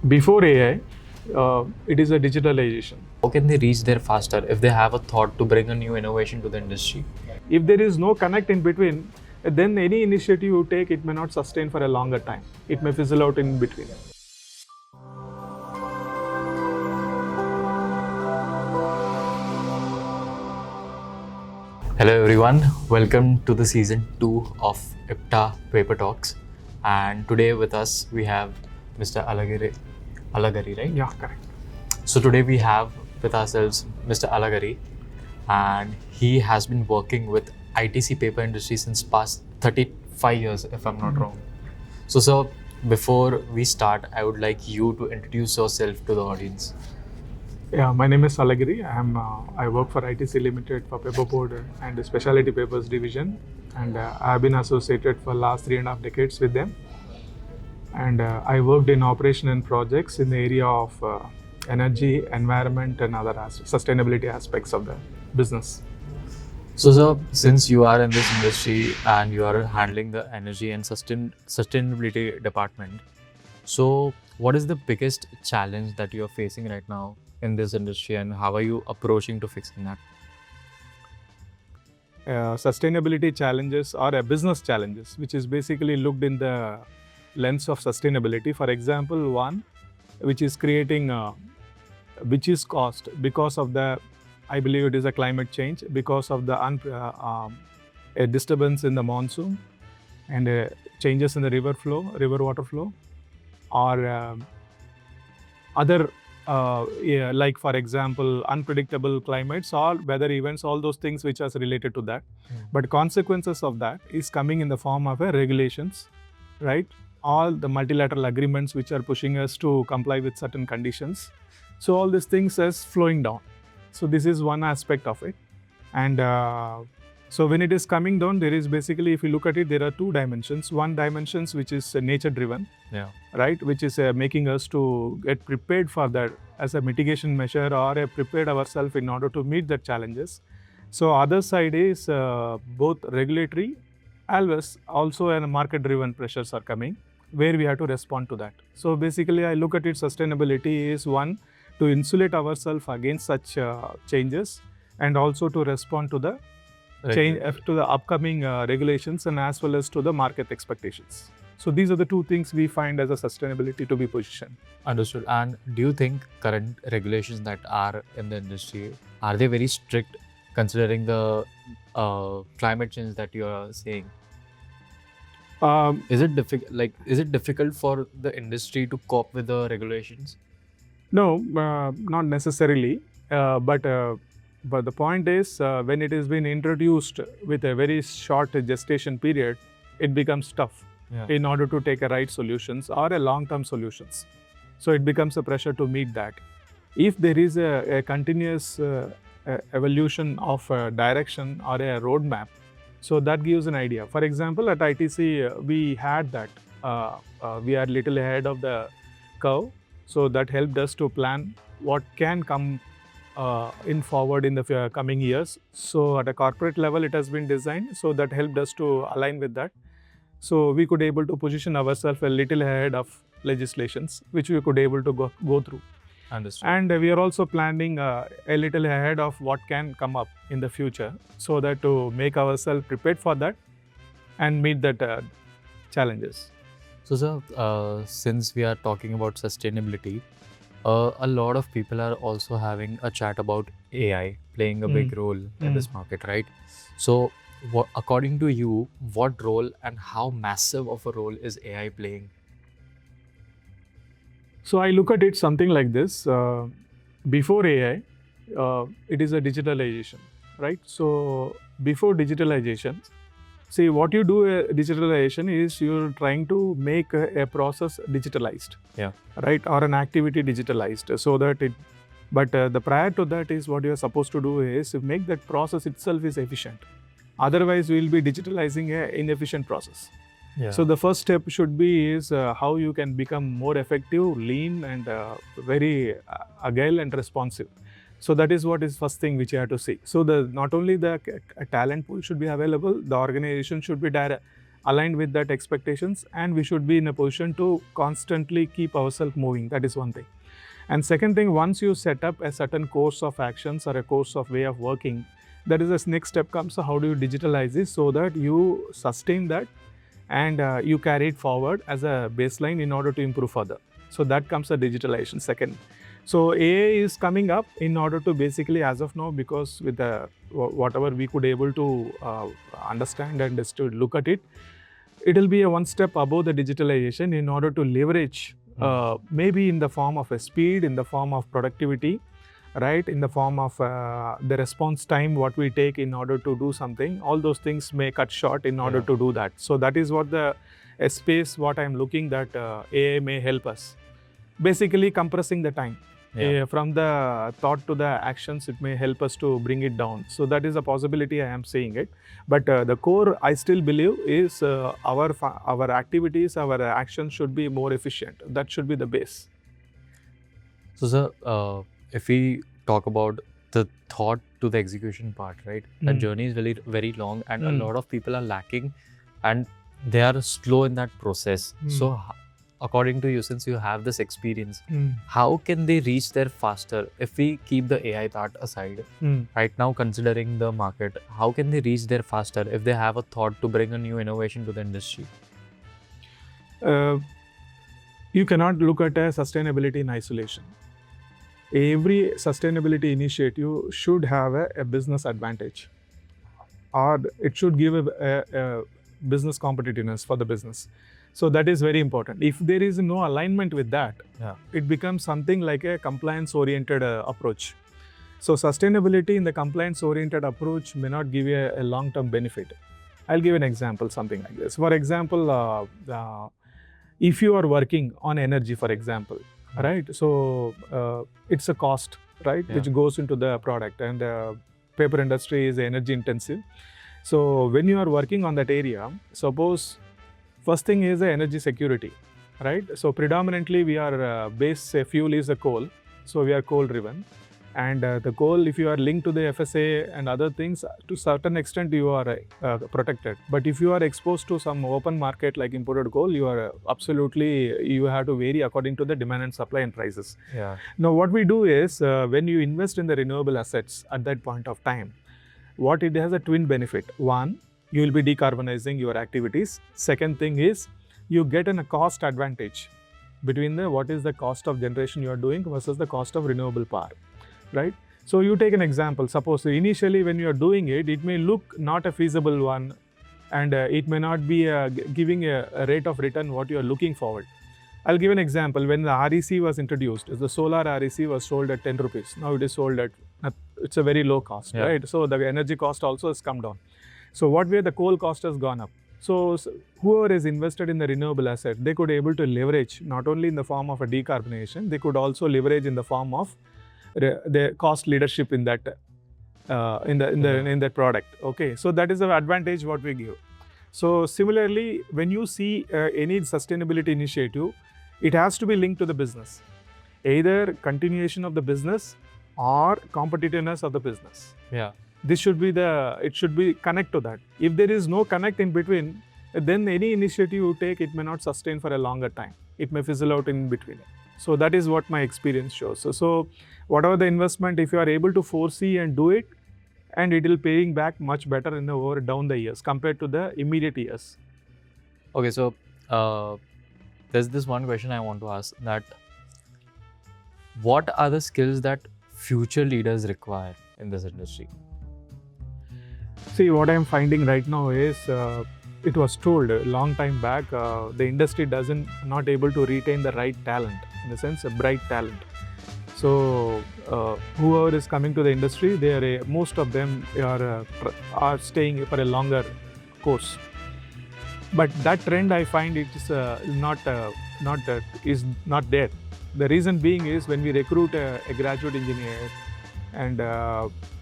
Before AI, it is a digitalization. How can they reach there faster if they have a thought to bring a new innovation to the industry? If there is no connect in between, then any initiative you take, it may not sustain for a longer time. It may fizzle out in between. Hello everyone, welcome to the season 2 of IPTA Paper Talks. And today with us we have Mr. Alagiri, right? Yeah, correct. So today we have with ourselves Mr. Alagiri, and he has been working with ITC paper industry since past 35 years, if I'm not wrong. So sir, before we start, I would like you to introduce yourself to the audience. Yeah, my name is Alagiri. I work for ITC Limited for paperboard and specialty papers division, and I have been associated for last 3.5 decades with them. And I worked in operation and projects in the area of energy, environment, and other sustainability aspects of the business. So sir, since you are in this industry and you are handling the energy and sustainability department, so what is the biggest challenge that you are facing right now in this industry, and how are you approaching to fixing that? Sustainability challenges are business challenges, which is basically looked in the lens of sustainability. For example, one which is creating, which is caused because of the, I believe it is a climate change, because of the a disturbance in the monsoon and changes in the river water flow, or other like for example unpredictable climates or weather events, all those things which are related to that. But consequences of that is coming in the form of regulations, right? All the multilateral agreements which are pushing us to comply with certain conditions. So all these things is flowing down. So this is one aspect of it. And so when it is coming down, there is basically, if you look at it, there are two dimensions. One dimension which is nature driven, right, which is making us to get prepared for that as a mitigation measure or prepared ourselves in order to meet the challenges. So other side is both regulatory as also and market driven pressures are coming where we have to respond to that. So basically I look at it, sustainability is one, to insulate ourselves against such changes and also to respond to the change to the upcoming regulations and as well as to the market expectations. So these are the two things we find as a sustainability to be positioned. Understood. And do you think current regulations that are in the industry, are they very strict considering the climate change that you are saying? Is it difficult for the industry to cope with the regulations? No, not necessarily. But the point is, when it has been introduced with a very short gestation period, it becomes tough in order to take a right solutions or a long-term solutions. So it becomes a pressure to meet that. If there is a continuous evolution of a direction or a roadmap, so that gives an idea. For example, at ITC, we had that. We are little ahead of the curve. So that helped us to plan what can come in forward in the coming years. So at a corporate level, it has been designed. So that helped us to align with that. So we could able to position ourselves a little ahead of legislations, which we could able to go through. Understood. And we are also planning a little ahead of what can come up in the future, so that to make ourselves prepared for that and meet that challenges. So sir, since we are talking about sustainability, a lot of people are also having a chat about AI playing a big role in this market, right? So according to you, what role and how massive of a role is AI playing? So I look at it something like this. Before AI, it is a digitalization, right? So before digitalization, see what you do digitalization is you're trying to make a process digitalized, right, or an activity digitalized, so that it. But the prior to that is what you are supposed to do is make that process itself is efficient. Otherwise, we will be digitalizing an inefficient process. So the first step should be is how you can become more effective, lean, and very agile and responsive. So that is what is first thing which you have to see. So not only the talent pool should be available, the organization should be aligned with that expectations, and we should be in a position to constantly keep ourselves moving. That is one thing. And second thing, once you set up a certain course of actions or a course of way of working, there is a next step comes, so how do you digitalize this so that you sustain that and you carry it forward as a baseline in order to improve further. So that comes a digitalization second. So AI is coming up in order to basically, as of now, because with the whatever we could able to understand and just to look at it, it will be a one step above the digitalization in order to leverage maybe in the form of a speed, in the form of productivity, right, in the form of the response time what we take in order to do something. All those things may cut short in order to do that. So that is what the space what I'm looking that AI may help us, basically compressing the time. From the thought to the actions, it may help us to bring it down. So that is a possibility, I am saying it. But the core, I still believe, is our activities, our actions should be more efficient. That should be the base. So, sir, if we talk about the thought to the execution part, right? That journey is very, very long, and a lot of people are lacking, and they are slow in that process. So, according to you, since you have this experience, how can they reach there faster? If we keep the AI part aside, right now considering the market, how can they reach there faster if they have a thought to bring a new innovation to the industry? You cannot look at sustainability in isolation. Every sustainability initiative should have a business advantage, or it should give a business competitiveness for the business. So that is very important. If there is no alignment with that, it becomes something like a compliance-oriented approach. So sustainability in the compliance-oriented approach may not give you a long-term benefit. I'll give an example, something like this. For example, if you are working on energy, for example, right? So it's a cost, right, which goes into the product, and paper industry is energy intensive. So when you are working on that area, suppose first thing is the energy security, right? So predominantly we are base fuel is a coal, so we are coal driven, and the coal, if you are linked to the FSA and other things, to certain extent you are protected. But if you are exposed to some open market like imported coal, you are absolutely, you have to vary according to the demand and supply and prices. Now what we do is when you invest in the renewable assets at that point of time, what it has a twin benefit. One, you will be decarbonizing your activities. Second thing is you get a cost advantage between what is the cost of generation you are doing versus the cost of renewable power, right? So you take an example. Suppose initially when you are doing it, it may look not a feasible one, and it may not be giving a rate of return what you are looking forward. I'll give an example. When the REC was introduced, the solar REC was sold at 10 rupees. Now it is sold at, it's a very low cost, right? So the energy cost also has come down. So what way the coal cost has gone up. So whoever is invested in the renewable asset, they could able to leverage not only in the form of a decarbonization, they could also leverage in the form of the cost leadership in that in that product. Okay, so that is the advantage what we give. So similarly, when you see any sustainability initiative, it has to be linked to the business, either continuation of the business or competitiveness of the business. This should be it should be connect to that. If there is no connect in between, then any initiative you take, it may not sustain for a longer time. It may fizzle out in between. So that is what my experience shows. So whatever the investment, if you are able to foresee and do it, and it will paying back much better in the over down the years compared to the immediate years. Okay, so there's this one question I want to ask, that what are the skills that future leaders require in this industry? See, what I'm finding right now is, it was told a long time back, the industry not able to retain the right talent, in the sense a bright talent. So whoever is coming to the industry, they are most of them are staying for a longer course. But that trend, I find it is not there. The reason being is when we recruit a graduate engineer, and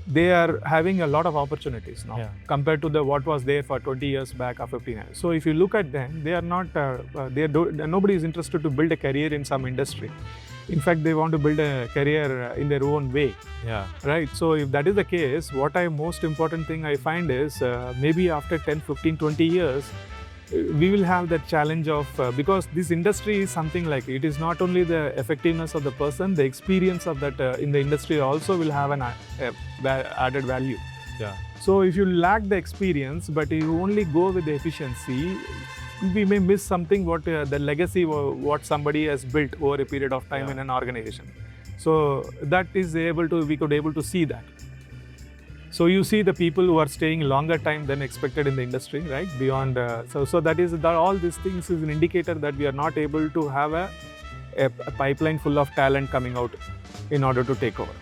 they are having a lot of opportunities now compared to what was there for 20 years back or 15 years. So if you look at them, they are not, nobody is interested to build a career in some industry. In fact, they want to build a career in their own way. Right. So if that is the case, what most important thing I find is maybe after 10, 15, 20 years, we will have that challenge of because this industry is something like it is not only the effectiveness of the person, the experience of that in the industry also will have an added value. Yeah. So if you lack the experience, but you only go with the efficiency, we may miss something what the legacy what somebody has built over a period of time in an organization. So that is we could able to see that. So you see the people who are staying longer time than expected in the industry, right? Beyond, so that is that all these things is an indicator that we are not able to have a pipeline full of talent coming out in order to take over.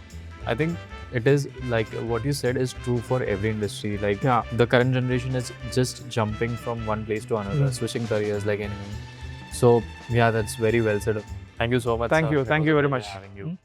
I think it is like what you said is true for every industry. Like the current generation is just jumping from one place to another, switching careers like anything. So yeah, that's very well said. Thank you so much. Thank you very much. Having you.